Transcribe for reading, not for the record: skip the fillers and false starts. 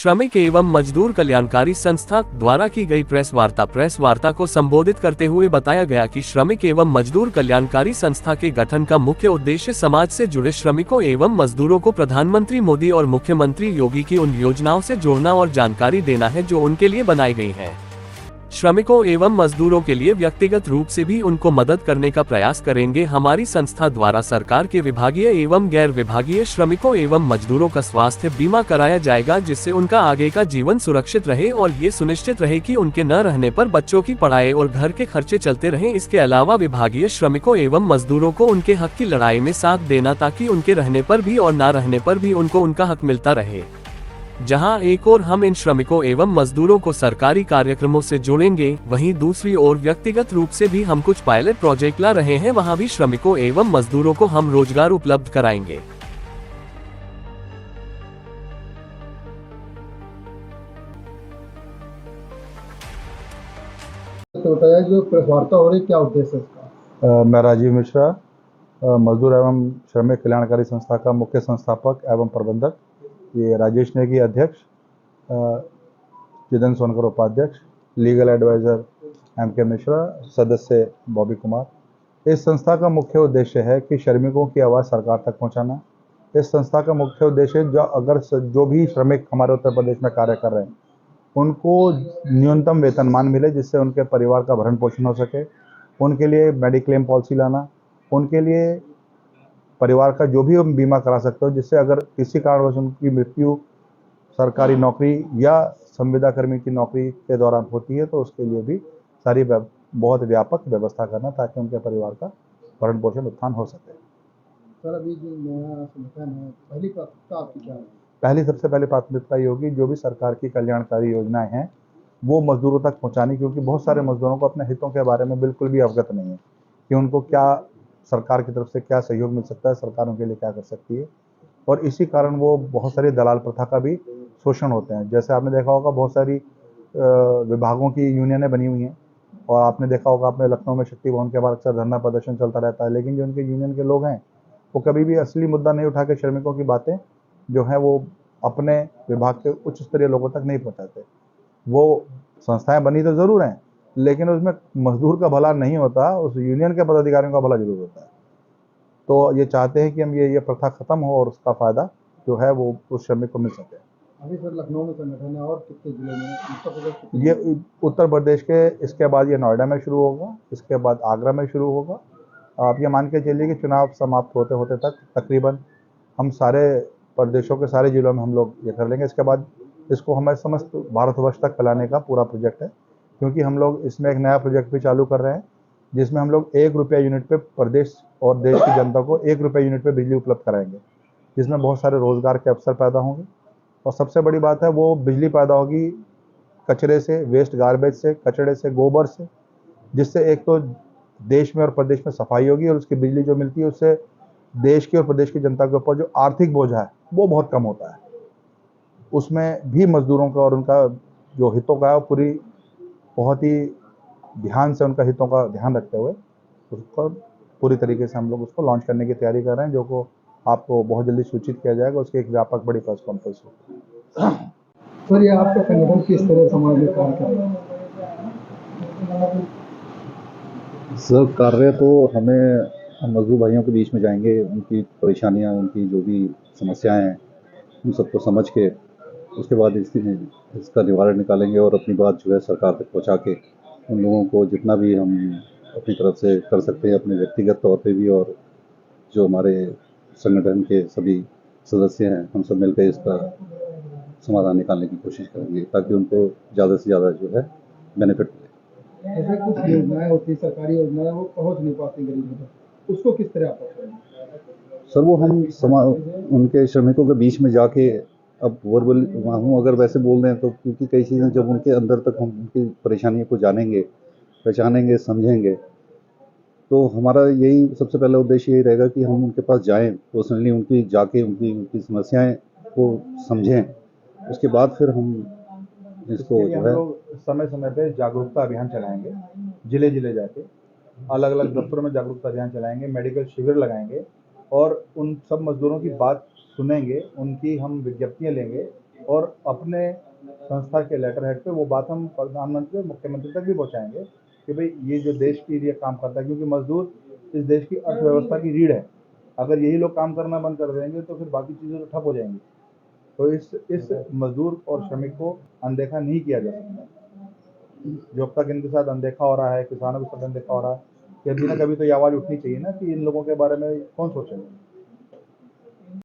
श्रमिक एवं मजदूर कल्याणकारी संस्था द्वारा की गई प्रेस वार्ता को संबोधित करते हुए बताया गया कि श्रमिक एवं मजदूर कल्याणकारी संस्था के गठन का मुख्य उद्देश्य समाज से जुड़े श्रमिकों एवं मजदूरों को प्रधानमंत्री मोदी और मुख्यमंत्री योगी की उन योजनाओं से जोड़ना और जानकारी देना है जो उनके लिए बनाई गई है। श्रमिकों एवं मजदूरों के लिए व्यक्तिगत रूप से भी उनको मदद करने का प्रयास करेंगे। हमारी संस्था द्वारा सरकार के विभागीय एवं गैर विभागीय श्रमिकों एवं मजदूरों का स्वास्थ्य बीमा कराया जाएगा, जिससे उनका आगे का जीवन सुरक्षित रहे और ये सुनिश्चित रहे कि उनके न रहने पर बच्चों की पढ़ाई और घर के खर्चे चलते रहें। इसके अलावा विभागीय श्रमिकों एवं मजदूरों को उनके हक की लड़ाई में साथ देना, ताकि उनके रहने पर भी और न रहने पर भी उनको उनका हक मिलता रहे। जहां एक ओर हम इन श्रमिकों एवं मजदूरों को सरकारी कार्यक्रमों से जोड़ेंगे, वहीं दूसरी ओर व्यक्तिगत रूप से भी हम कुछ पायलट प्रोजेक्ट ला रहे हैं। वहां भी श्रमिकों एवं मजदूरों को हम रोजगार उपलब्ध कराएंगे। तो बताया जो प्रेस वार्ता हो रही, क्या उद्देश्य है इसका? मैं राजीव मिश्रा, मजदूर एवं श्रमिक कल्याणकारी संस्था का मुख्य संस्थापक एवं प्रबंधक, ये राजेश नेगी अध्यक्ष, जितेंद्र सोनकर उपाध्यक्ष, लीगल एडवाइज़र MK मिश्रा, सदस्य बॉबी कुमार। इस संस्था का मुख्य उद्देश्य है कि श्रमिकों की आवाज़ सरकार तक पहुंचाना। इस संस्था का मुख्य उद्देश्य जो भी श्रमिक हमारे उत्तर प्रदेश में कार्य कर रहे हैं, उनको न्यूनतम वेतनमान मिले, जिससे उनके परिवार का भरण पोषण हो सके। उनके लिए मेडिक्लेम पॉलिसी लाना, उनके लिए परिवार का जो भी हम बीमा करा सकते हो, जिससे अगर किसी कारणवश उनकी मृत्यु सरकारी नौकरी या संविदा कर्मी की नौकरी के दौरान होती है, तो उसके लिए भी सारी बहुत व्यापक व्यवस्था करना, ताकि उनके परिवार का भरण पोषण उत्थान हो सके। सर, अभी जो नया संगठन है, पहली प्राथमिकता आपकी क्या है? सबसे पहले प्राथमिकता ये होगी, जो भी सरकार की कल्याणकारी योजनाएं हैं वो मजदूरों तक पहुंचानी, क्योंकि बहुत सारे मजदूरों को अपने हितों के बारे में बिल्कुल भी अवगत नहीं है कि उनको क्या सरकार की तरफ से क्या सहयोग मिल सकता है, सरकार उनके लिए क्या कर सकती है। और इसी कारण वो बहुत सारी दलाल प्रथा का भी शोषण होते हैं। जैसे आपने देखा होगा, बहुत सारी विभागों की यूनियनें बनी हुई हैं, और आपने देखा होगा, आपने लखनऊ में शक्ति भवन के बाद अक्सर धरना प्रदर्शन चलता रहता है, लेकिन जो उनके यूनियन के लोग हैं वो कभी भी असली मुद्दा नहीं उठा के श्रमिकों की बातें जो हैं वो अपने विभाग के उच्च स्तरीय लोगों तक नहीं पहुँचाते। वो संस्थाएं बनी तो ज़रूर हैं, लेकिन उसमें मजदूर का भला नहीं होता, उस यूनियन के पदाधिकारियों का भला जरूर होता है। तो ये चाहते हैं कि हम ये प्रथा खत्म हो और उसका फ़ायदा जो है वो उस श्रमिक को मिल सके। अभी सर लखनऊ में संगठन है, और कितने जिलों में? ये उत्तर प्रदेश के, इसके बाद ये नोएडा में शुरू होगा, इसके बाद आगरा में शुरू होगा। आप ये मान के चलिए कि चुनाव समाप्त होते होते तक तकरीबन हम सारे प्रदेशों के सारे जिलों में हम लोग ये कर लेंगे। इसके बाद इसको हमारे समस्त भारतवर्ष तक फैलाने का पूरा प्रोजेक्ट है, क्योंकि हम लोग इसमें एक नया प्रोजेक्ट भी चालू कर रहे हैं, जिसमें हम लोग 1 रुपया यूनिट पे प्रदेश और देश की जनता को 1 रुपया यूनिट पे बिजली उपलब्ध कराएंगे, जिसमें बहुत सारे रोजगार के अवसर पैदा होंगे। और सबसे बड़ी बात है, वो बिजली पैदा होगी कचरे से, वेस्ट गार्बेज से, कचड़े से, गोबर से, जिससे एक तो देश में और प्रदेश में सफाई होगी, और उसकी बिजली जो मिलती है उससे देश की और प्रदेश की जनता के ऊपर जो आर्थिक बोझ है वो बहुत कम होता है। उसमें भी मजदूरों का और उनका जो हितों का है, पूरी बहुत ही ध्यान से उनका हितों का ध्यान रखते हुए उसको पूरी तरीके से हम लोग उसको लॉन्च करने की तैयारी कर रहे हैं, जो को आपको बहुत जल्दी सूचित किया जाएगा। उसकी एक व्यापक बड़ी प्रेस कॉन्फ्रेंस होगी। सर, ये आपका संगठन किस तरह समाज में काम कर रहा है? सर, कार्य तो हमें, हम मजदूर भाइयों के बीच में जाएंगे, उनकी परेशानियां, उनकी जो भी समस्याएं हैं उन सबको समझ के उसके बाद इसका निवारण निकालेंगे, और अपनी बात जो है सरकार तक पहुंचा के उन लोगों को जितना भी हम अपनी तरफ से कर सकते हैं, अपने व्यक्तिगत तौर पे भी, और जो हमारे संगठन के सभी सदस्य हैं, हम सब मिलकर इसका समाधान निकालने की कोशिश करेंगे, ताकि उनको ज़्यादा से ज़्यादा जो है बेनिफिट मिले। ऐसे कुछ योजनाएं होती है, सरकारी योजनाएं, वो पहुंच नहीं पाती गरीबों तक, उसको किस तरह आप पहुंचाएंगे? सर, वो हम उनके श्रमिकों के बीच में जाके, अब वर्बल हूँ अगर वैसे बोल रहे हैं तो, क्योंकि कई चीज़ें जब उनके अंदर तक हम उनकी परेशानियों को जानेंगे, पहचानेंगे, समझेंगे, तो हमारा यही सबसे पहला उद्देश्य यही रहेगा कि हम उनके पास जाएं, पर्सनली उनकी जाके उनकी समस्याएं को समझें। उसके बाद फिर हम इसको जो है समय समय पे जागरूकता अभियान चलाएंगे, जिले जिले जाके अलग अलग दफ्तरों में जागरूकता अभियान चलाएंगे, मेडिकल शिविर लगाएंगे, और उन सब मजदूरों की बात सुनेंगे, उनकी हम विज्ञप्तियां लेंगे, और अपने संस्था के लेटर हेड पे वो बात हम प्रधानमंत्री और मुख्यमंत्री तक भी पहुंचाएंगे कि भाई ये जो देश के लिए काम करता है, क्योंकि मजदूर इस देश की अर्थव्यवस्था की रीढ़ है। अगर यही लोग काम करना बंद कर देंगे तो फिर बाकी चीज़ें तो ठप हो जाएंगी। तो इस मजदूर और श्रमिक को अनदेखा नहीं किया जा सकता। जो अब तक इनके साथ अनदेखा हो रहा है, किसानों के साथ अनदेखा हो रहा है, कभी ना कभी तो ये आवाज़ उठनी चाहिए ना कि इन लोगों के बारे में कौन सोचेगा।